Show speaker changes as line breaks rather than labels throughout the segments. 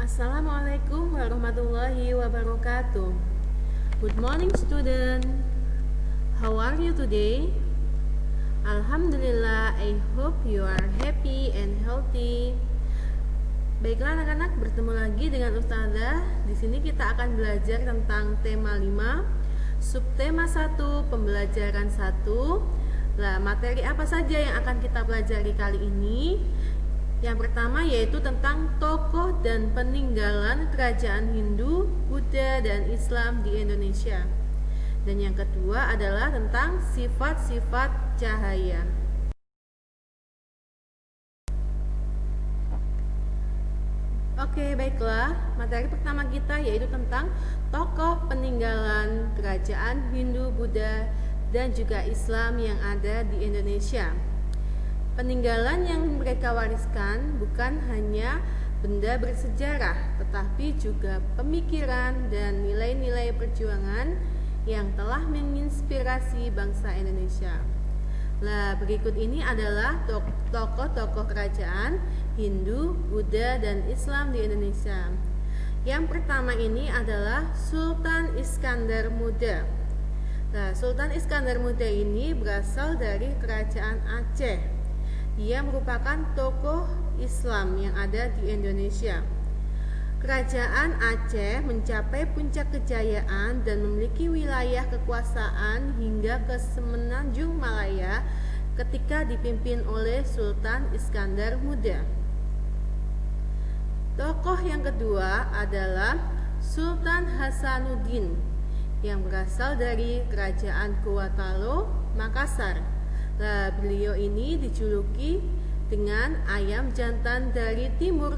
Assalamualaikum warahmatullahi wabarakatuh. Good morning student. How are you today? Alhamdulillah, I hope you are happy and healthy. Baiklah anak-anak, bertemu lagi dengan Ustazah. Di sini kita akan belajar tentang tema 5, subtema 1, pembelajaran 1. Nah, materi apa saja yang akan kita pelajari kali ini? Yang pertama yaitu tentang tokoh dan peninggalan kerajaan Hindu, Buddha, dan Islam di Indonesia. Dan yang kedua adalah tentang sifat-sifat cahaya. Oke, baiklah. Materi pertama kita yaitu tentang tokoh peninggalan kerajaan Hindu, Buddha, dan juga Islam yang ada di Indonesia. Peninggalan yang mereka wariskan bukan hanya benda bersejarah, tetapi juga pemikiran dan nilai-nilai perjuangan yang telah menginspirasi bangsa Indonesia. Nah, berikut ini adalah tokoh-tokoh kerajaan Hindu, Buddha, dan Islam di Indonesia. Yang pertama ini adalah Sultan Iskandar Muda. Nah, Sultan Iskandar Muda ini berasal dari kerajaan Aceh. Ia merupakan tokoh Islam yang ada di Indonesia. Kerajaan Aceh mencapai puncak kejayaan dan memiliki wilayah kekuasaan hingga ke Semenanjung Malaya ketika dipimpin oleh Sultan Iskandar Muda. Tokoh yang kedua adalah Sultan Hasanuddin yang berasal dari kerajaan Kuatalo, Makassar. Nah, beliau ini dijuluki dengan ayam jantan dari timur.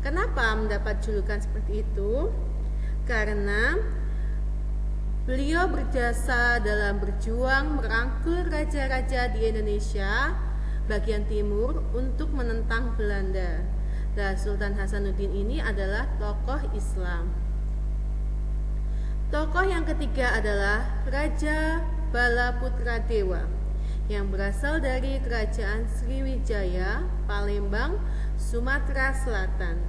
Kenapa mendapat julukan seperti itu? Karena beliau berjasa dalam berjuang merangkul raja-raja di Indonesia bagian timur untuk menentang Belanda. Nah, Sultan Hasanuddin ini adalah tokoh Islam. Tokoh yang ketiga adalah Raja Balaputra Dewa yang berasal dari kerajaan Sriwijaya, Palembang, Sumatera Selatan.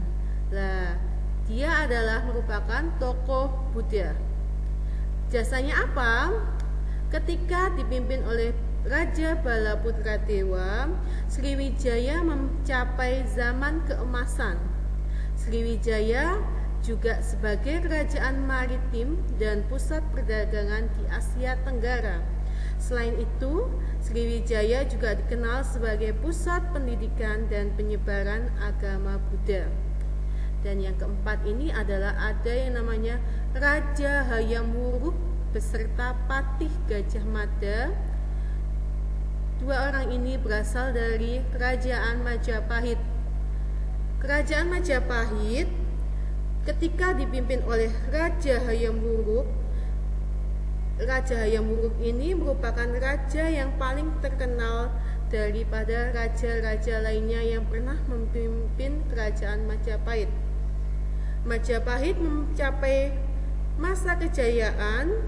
Nah, dia adalah merupakan tokoh Buddha. Jasanya apa? Ketika dipimpin oleh Raja Balaputra Dewa, Sriwijaya mencapai zaman keemasan. Sriwijaya juga sebagai kerajaan maritim dan pusat perdagangan di Asia Tenggara. Selain itu, Sriwijaya juga dikenal sebagai pusat pendidikan dan penyebaran agama Buddha. Dan yang keempat ini adalah ada yang namanya Raja Hayam Wuruk beserta Patih Gajah Mada. Dua orang ini berasal dari Kerajaan Majapahit. Kerajaan Majapahit ketika dipimpin oleh Raja Hayam Wuruk, Raja Hayam Wuruk ini merupakan raja yang paling terkenal daripada raja-raja lainnya yang pernah memimpin kerajaan Majapahit. Majapahit mencapai masa kejayaan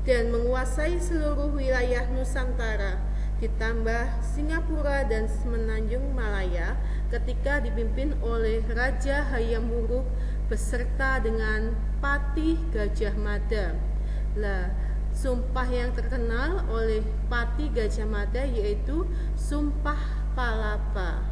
dan menguasai seluruh wilayah Nusantara, ditambah Singapura dan Semenanjung Malaya ketika dipimpin oleh Raja Hayam Wuruk beserta dengan Patih Gajah Mada. Lah, sumpah yang terkenal oleh Patih Gajah Mada yaitu Sumpah Palapa.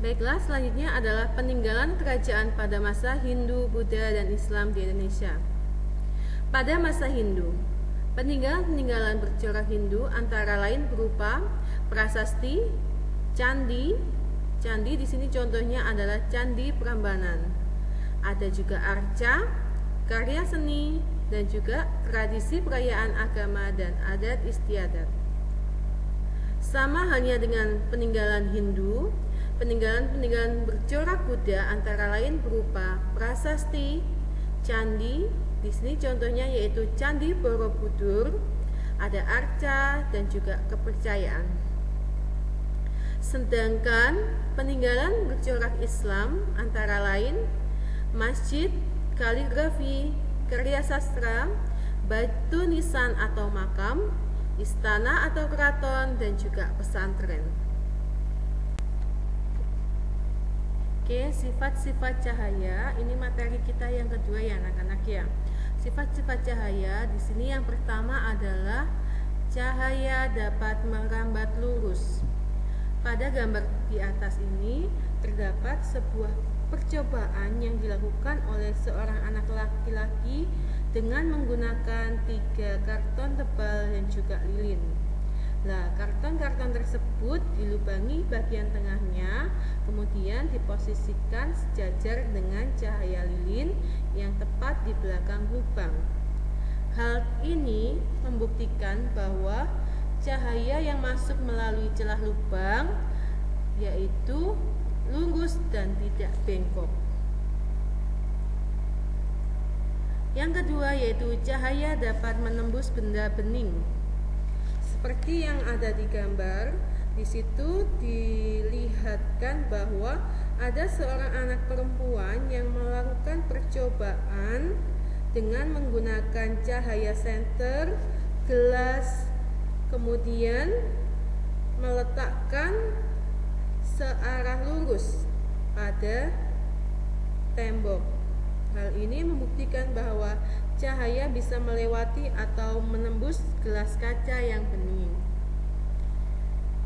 Baiklah, selanjutnya adalah peninggalan kerajaan pada masa Hindu, Buddha, dan Islam di Indonesia. Pada masa Hindu, peninggalan-peninggalan bercorak Hindu antara lain berupa prasasti, candi. Candi di sini contohnya adalah Candi Prambanan. Ada juga arca, karya seni, dan juga tradisi perayaan agama dan adat istiadat. Sama halnya dengan peninggalan Hindu, peninggalan-peninggalan bercorak Buddha antara lain berupa prasasti, candi. Di sini contohnya yaitu Candi Borobudur, ada arca dan juga kepercayaan. Sedangkan peninggalan bercorak Islam antara lain masjid, kaligrafi, karya sastra, batu nisan atau makam, istana atau keraton, dan juga pesantren. Oke, sifat-sifat cahaya ini materi kita yang kedua ya anak-anak ya. Sifat-sifat cahaya di sini yang pertama adalah cahaya dapat merambat lurus. Pada gambar di atas ini terdapat sebuah percobaan yang dilakukan oleh seorang anak laki-laki dengan menggunakan 3 karton tebal dan juga lilin. Nah, karton-karton tersebut dilubangi bagian tengahnya, kemudian diposisikan sejajar dengan cahaya lilin yang tepat di belakang lubang. Hal ini membuktikan bahwa cahaya yang masuk melalui celah lubang yaitu lurus dan tidak bengkok. Yang kedua yaitu cahaya dapat menembus benda bening. Seperti yang ada di gambar, di situ dilihatkan bahwa ada seorang anak perempuan yang melakukan percobaan dengan menggunakan cahaya senter, gelas, kemudian meletakkan searah lurus pada tembok. Hal ini membuktikan bahwa cahaya bisa melewati atau menembus gelas kaca yang bening.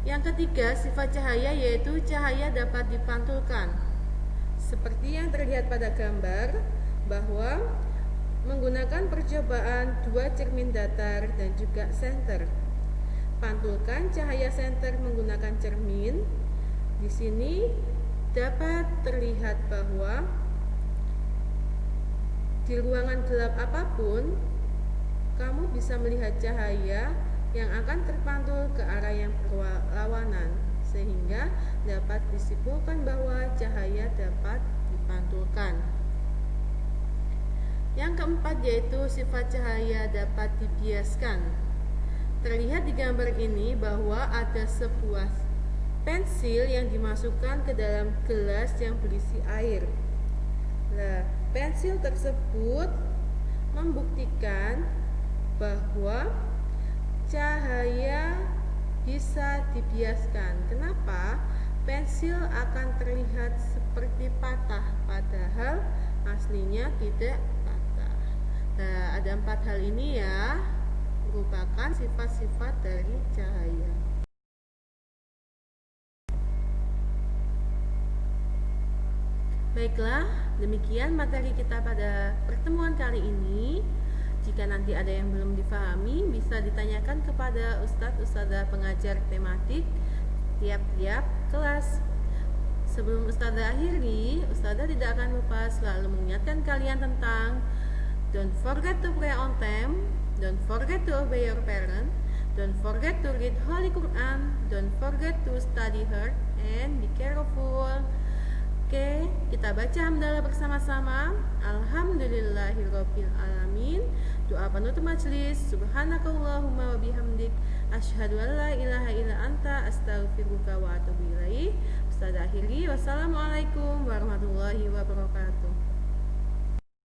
Yang ketiga, sifat cahaya yaitu cahaya dapat dipantulkan. Seperti yang terlihat pada gambar bahwa menggunakan percobaan 2 cermin datar dan juga senter. Pantulkan cahaya senter menggunakan cermin. Di sini dapat terlihat bahwa di ruangan gelap apapun, kamu bisa melihat cahaya yang akan terpantul ke arah yang berlawanan, sehingga dapat disimpulkan bahwa cahaya dapat dipantulkan. Yang keempat yaitu sifat cahaya dapat dibiaskan. Terlihat di gambar ini bahwa ada sebuah pensil yang dimasukkan ke dalam gelas yang berisi air. Nah, pensil tersebut membuktikan bahwa cahaya bisa dibiaskan. Kenapa? Pensil akan terlihat seperti patah, padahal aslinya tidak patah. Nah, ada 4 hal ini ya, merupakan sifat-sifat dari cahaya. Baiklah, demikian materi kita pada pertemuan kali ini. Jika nanti ada yang belum difahami, bisa ditanyakan kepada ustadz-ustadzah pengajar tematik tiap-tiap kelas. Sebelum ustadzah akhiri, ustadzah tidak akan lupa selalu mengingatkan kalian tentang don't forget to pray on time, don't forget to obey your parent, don't forget to read Holy Quran, don't forget to study hard, and be careful. Oke, kita baca hamdalah bersama-sama. Alhamdulillahirabbil alamin. Doa penutup majelis. Subhanakallahumma wa bihamdik asyhadu an la ilaha illa anta astaghfiruka wa atubu ilaik. Ustaz akhiri, wassalamualaikum warahmatullahi wabarakatuh.